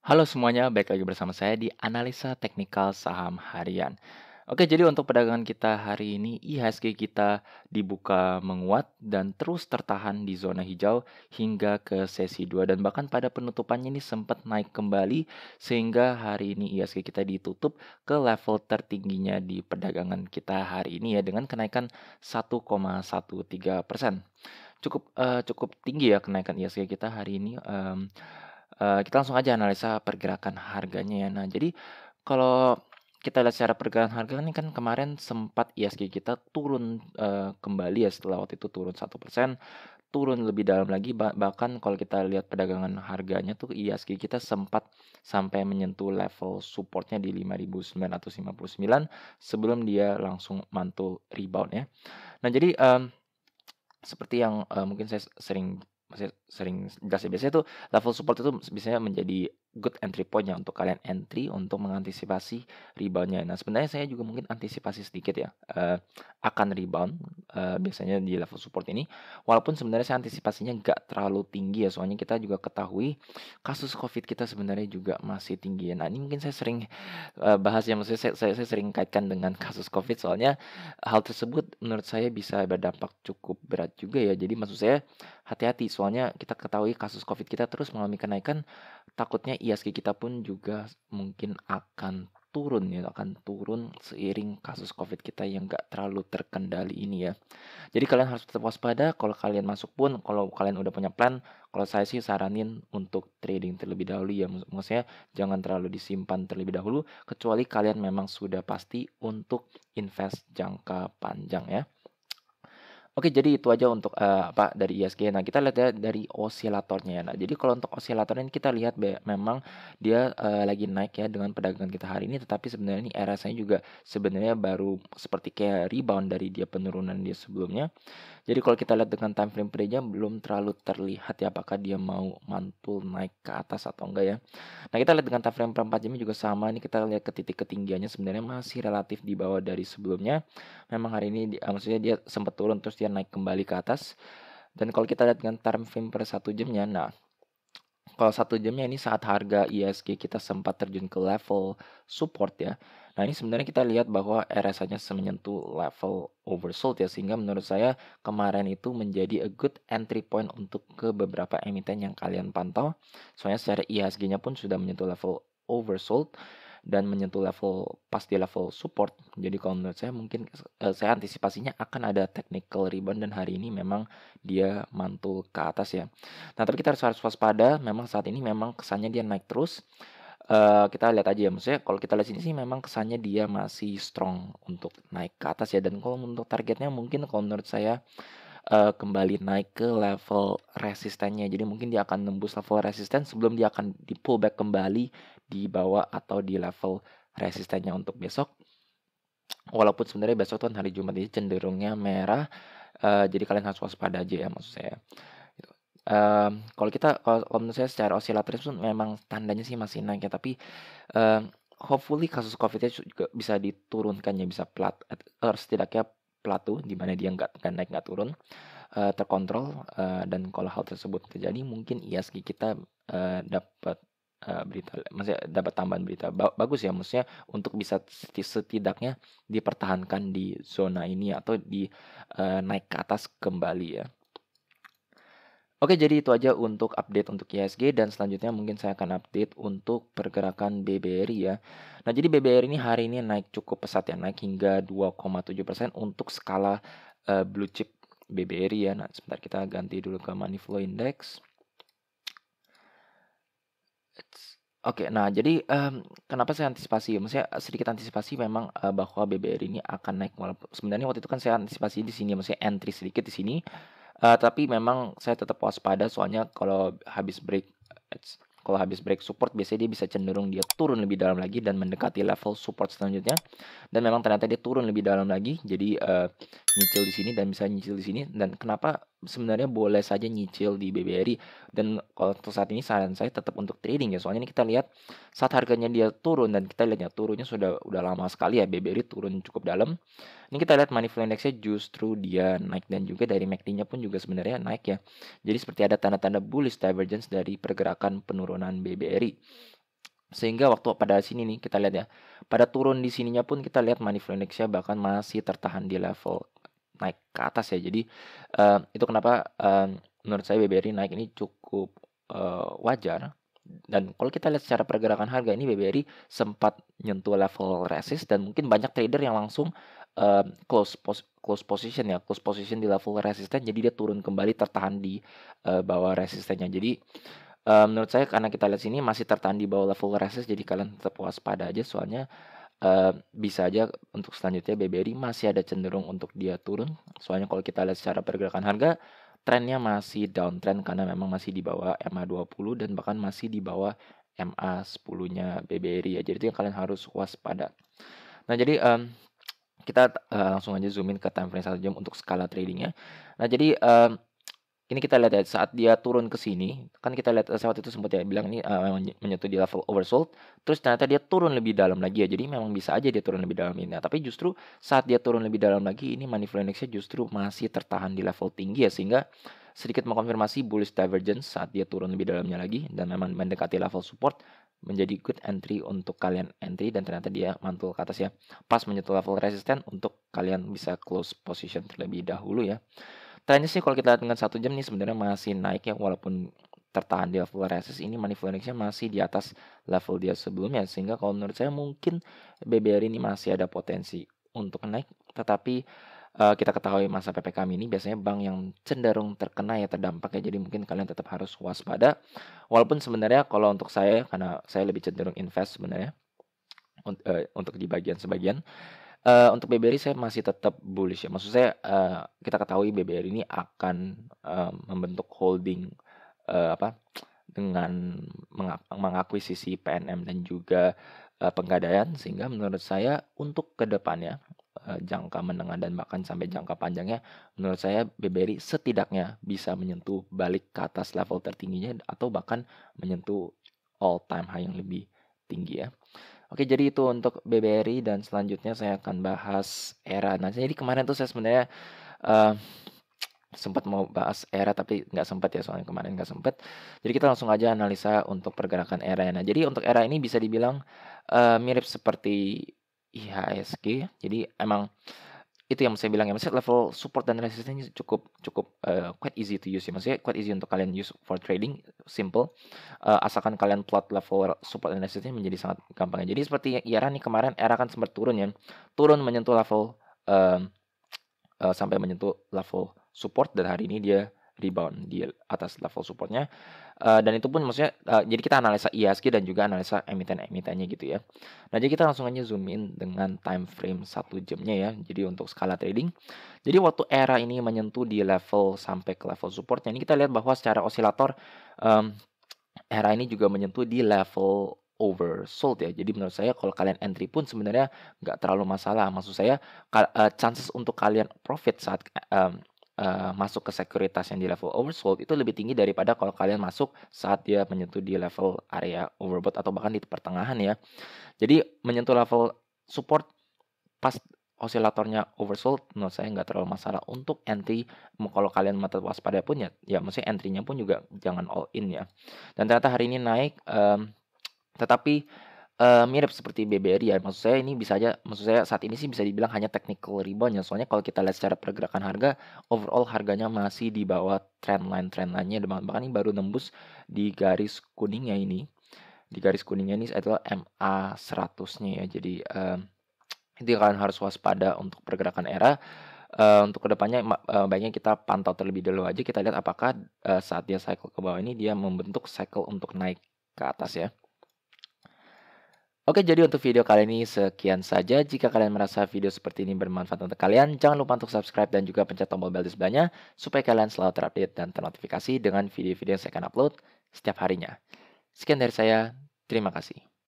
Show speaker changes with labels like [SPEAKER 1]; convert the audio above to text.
[SPEAKER 1] Halo semuanya, balik lagi bersama saya di Analisa Teknikal Saham Harian. Oke, jadi untuk perdagangan kita hari ini, IHSG kita dibuka menguat dan terus tertahan di zona hijau hingga ke sesi 2 dan bahkan pada penutupannya ini sempat naik kembali sehingga hari ini IHSG kita ditutup ke level tertingginya di perdagangan kita hari ini ya dengan kenaikan 1,13%. Cukup tinggi ya kenaikan IHSG kita hari ini. Kita langsung aja analisa pergerakan harganya ya. Nah, jadi kalau kita lihat secara pergerakan harga ini kan kemarin sempat IHSG kita turun, kembali ya setelah waktu itu turun 1%, turun lebih dalam lagi bahkan kalau kita lihat perdagangan harganya tuh IHSG kita sempat sampai menyentuh level supportnya di 5.959 sebelum dia langsung mantul rebound ya. Nah, jadi, seperti yang, mungkin saya sering jelas ya, biasanya tuh level support itu biasanya menjadi good entry point ya untuk kalian entry untuk mengantisipasi rebound-nya. Nah, sebenarnya saya juga mungkin antisipasi sedikit ya, akan rebound, biasanya di level support ini, walaupun sebenarnya saya antisipasinya nggak terlalu tinggi ya, soalnya kita juga ketahui kasus Covid kita sebenarnya juga masih tinggi ya. Nah, ini mungkin saya sering, bahas ya, maksudnya saya sering kaitkan dengan kasus Covid, soalnya hal tersebut menurut saya bisa berdampak cukup berat juga ya. Jadi maksud saya hati-hati, soalnya kita ketahui kasus Covid kita terus mengalami kenaikan, takutnya IHSG kita pun juga mungkin akan turun ya, akan turun seiring kasus Covid kita yang nggak terlalu terkendali ini ya. Jadi kalian harus tetap waspada, kalau kalian masuk pun, kalau kalian udah punya plan, kalau saya sih saranin untuk trading terlebih dahulu ya, maksudnya jangan terlalu disimpan terlebih dahulu, kecuali kalian memang sudah pasti untuk invest jangka panjang ya. Oke, jadi itu aja untuk, dari ISG. Nah, kita lihat ya dari osilatornya ya. Nah, jadi kalau untuk osilatornya ini kita lihat memang dia, lagi naik ya dengan perdagangan kita hari ini, tetapi sebenarnya ini RSI-nya juga sebenarnya baru seperti kayak rebound dari dia penurunan dia sebelumnya. Jadi kalau kita lihat dengan time frame per jam belum terlalu terlihat ya apakah dia mau mantul naik ke atas atau enggak ya. Nah, kita lihat dengan time frame per 4 jamnya juga sama, ini kita lihat ke titik ketinggiannya sebenarnya masih relatif di bawah dari sebelumnya. Memang hari ini maksudnya dia sempat turun terus dia naik kembali ke atas. Dan kalau kita lihat dengan time frame per 1 jamnya, nah kalau 1 jamnya ini saat harga ISG kita sempat terjun ke level support ya. Nah, ini sebenarnya kita lihat bahwa RSI-nya menyentuh level oversold ya, sehingga menurut saya kemarin itu menjadi a good entry point untuk ke beberapa emiten yang kalian pantau. Soalnya secara IHSG-nya pun sudah menyentuh level oversold dan menyentuh level pas di level support. Jadi kalau menurut saya mungkin saya antisipasinya akan ada technical rebound dan hari ini memang dia mantul ke atas ya. Nah, tapi kita harus waspada, memang saat ini memang kesannya dia naik terus. Kita lihat aja ya, maksudnya kalau kita lihat sini sih memang kesannya dia masih strong untuk naik ke atas ya, dan kalau untuk targetnya mungkin kalau menurut saya, kembali naik ke level resistennya. Jadi mungkin dia akan nembus level resisten sebelum dia akan di-pullback kembali di bawah atau di level resistennya untuk besok. Walaupun sebenarnya besok tuh hari Jumat ini cenderungnya merah, jadi kalian harus waspada aja ya maksud saya. Gitu. Kalau menurut saya secara osilator itu memang tandanya sih masih naik ya, tapi, hopefully kasus Covid-nya juga bisa diturunkan ya, bisa setidaknya plateau di mana dia nggak naik nggak turun, terkontrol, dan kalau hal tersebut terjadi mungkin IHSG kita, dapat, maksudnya dapat tambahan berita bagus ya, maksudnya untuk bisa setidaknya dipertahankan di zona ini atau naik ke atas kembali ya. Oke, jadi itu aja untuk update untuk IHSG dan selanjutnya mungkin saya akan update untuk pergerakan BBRI ya. Nah, jadi BBRI ini hari ini naik cukup pesat ya, naik hingga 2,7% untuk skala blue chip BBRI ya. Nah, sebentar kita ganti dulu ke Money Flow Index. Oke, nah jadi, kenapa saya antisipasi, maksudnya sedikit antisipasi memang, bahwa BBRI ini akan naik, walaupun sebenarnya waktu itu kan saya antisipasi di sini, maksudnya entry sedikit di sini, tapi memang saya tetap waspada soalnya kalau habis break support biasanya dia bisa cenderung dia turun lebih dalam lagi dan mendekati level support selanjutnya, dan memang ternyata dia turun lebih dalam lagi. Jadi, nyicil di sini dan bisa nyicil di sini, dan kenapa sebenarnya boleh saja nyicil di BBRI, dan kalau untuk saat ini saran saya tetap untuk trading ya, soalnya ini kita lihat saat harganya dia turun dan kita lihatnya turunnya udah lama sekali ya, BBRI turun cukup dalam. Ini kita lihat money flow index-nya justru dia naik dan juga dari MACD-nya pun juga sebenarnya naik ya. Jadi seperti ada tanda-tanda bullish divergence dari pergerakan penurunan BBRI. Sehingga waktu pada sini nih kita lihat ya, pada turun di sininya pun kita lihat money flow index-nya bahkan masih tertahan di level naik ke atas ya. Jadi, itu kenapa, menurut saya BBRI naik ini cukup, wajar. Dan kalau kita lihat secara pergerakan harga ini BBRI sempat nyentuh level resist dan mungkin banyak trader yang langsung, close position ya, close position di level resisten jadi dia turun kembali tertahan di, bawah resistennya. Jadi, menurut saya karena kita lihat sini masih tertahan di bawah level resist jadi kalian tetap waspada aja soalnya, bisa aja untuk selanjutnya BBRI masih ada cenderung untuk dia turun. Soalnya kalau kita lihat secara pergerakan harga, trennya masih downtrend karena memang masih di bawah MA20 dan bahkan masih di bawah MA10-nya BBRI ya. Jadi itu yang kalian harus waspada. Nah jadi, kita, langsung aja zoom in ke time frame 1 jam untuk skala trading-nya. Nah jadi, ini kita lihat ya, saat dia turun ke sini, kan kita lihat, saya waktu itu sempat ya bilang ini, memang menyentuh di level oversold, terus ternyata dia turun lebih dalam lagi ya, jadi memang bisa aja dia turun lebih dalam ini. Nah, tapi justru saat dia turun lebih dalam lagi, ini money flow index-nya justru masih tertahan di level tinggi ya, sehingga sedikit mengkonfirmasi bullish divergence saat dia turun lebih dalamnya lagi, dan memang mendekati level support, menjadi good entry untuk kalian entry, dan ternyata dia mantul ke atas ya. Pas menyentuh level resisten untuk kalian bisa close position terlebih dahulu ya. Trennya sih kalau kita lihat dengan 1 jam nih sebenarnya masih naik ya, walaupun tertahan di level resist ini money flow index-nya masih di atas level dia sebelumnya. Sehingga kalau menurut saya mungkin BBRI ini masih ada potensi untuk naik. Tetapi, kita ketahui masa PPKM ini biasanya bank yang cenderung terkena ya, terdampak ya. Jadi mungkin kalian tetap harus waspada. Walaupun sebenarnya kalau untuk saya, karena saya lebih cenderung invest sebenarnya, untuk di bagian sebagian. Untuk BBRI saya masih tetap bullish ya. Maksud saya, kita ketahui BBRI ini akan, membentuk holding, apa, dengan mengakuisisi PNM dan juga, Pegadaian, sehingga menurut saya untuk ke depannya, jangka menengah dan bahkan sampai jangka panjangnya, menurut saya BBRI setidaknya bisa menyentuh balik ke atas level tertingginya atau bahkan menyentuh all time high yang lebih tinggi ya. Oke, jadi itu untuk BBRI dan selanjutnya saya akan bahas ERA. Nah, jadi kemarin tuh saya sebenarnya, eee, sempat mau bahas ERA tapi nggak sempat ya, soalnya kemarin nggak sempat. Jadi kita langsung aja analisa untuk pergerakan ERA ya. Nah, jadi untuk ERA ini bisa dibilang, mirip seperti IHSG. Jadi emang itu yang saya bilang ya, maksudnya level support dan resistennya cukup cukup, quite easy to use ya, maksudnya quite easy untuk kalian use for trading, simple, asalkan kalian plot level support dan resistance menjadi sangat gampang ya. Jadi seperti IARA nih kemarin ERA kan sempat turun ya, turun menyentuh level, mmm sampai menyentuh level support dan hari ini dia rebound di atas level supportnya, dan itu pun maksudnya, jadi kita analisa IHSG dan juga analisa emiten-emitennya gitu ya. Nah, jadi kita langsung aja zoom in dengan time frame 1 jamnya ya. Jadi untuk skala trading, jadi waktu ERA ini menyentuh di level sampai ke level support ini kita lihat bahwa secara osilator, mmm era ini juga menyentuh di level oversold ya. Jadi menurut saya kalau kalian entry pun sebenarnya nggak terlalu masalah. Maksud saya chances untuk kalian profit saat, masuk ke sekuritas yang di level oversold itu lebih tinggi daripada kalau kalian masuk saat dia menyentuh di level area overbought atau bahkan di pertengahan ya. Jadi menyentuh level support pas osilatornya oversold menurut saya nggak terlalu masalah untuk entry, kalau kalian tetap waspada pun ya ya maksudnya entry-nya pun juga jangan all in ya. Dan ternyata hari ini naik, tetapi, mirip seperti BBRI ya, maksud saya ini bisa aja maksud saya saat ini sih bisa dibilang hanya technical rebound ya, soalnya kalau kita lihat secara pergerakan harga, overall harganya masih di bawah trendline-nya bahkan ini baru nembus di garis kuningnya ini. Di garis kuningnya ini adalah MA 100-nya ya. Jadi, itu yang kalian harus waspada untuk pergerakan ERA, untuk kedepannya baiknya kita pantau terlebih dahulu aja, kita lihat apakah, saat dia cycle ke bawah ini dia membentuk cycle untuk naik ke atas ya. Oke, jadi untuk video kali ini sekian saja. Jika kalian merasa video seperti ini bermanfaat untuk kalian, jangan lupa untuk subscribe dan juga pencet tombol bel di sebelahnya, supaya kalian selalu terupdate dan ternotifikasi dengan video-video yang saya akan upload setiap harinya. Sekian dari saya, terima kasih.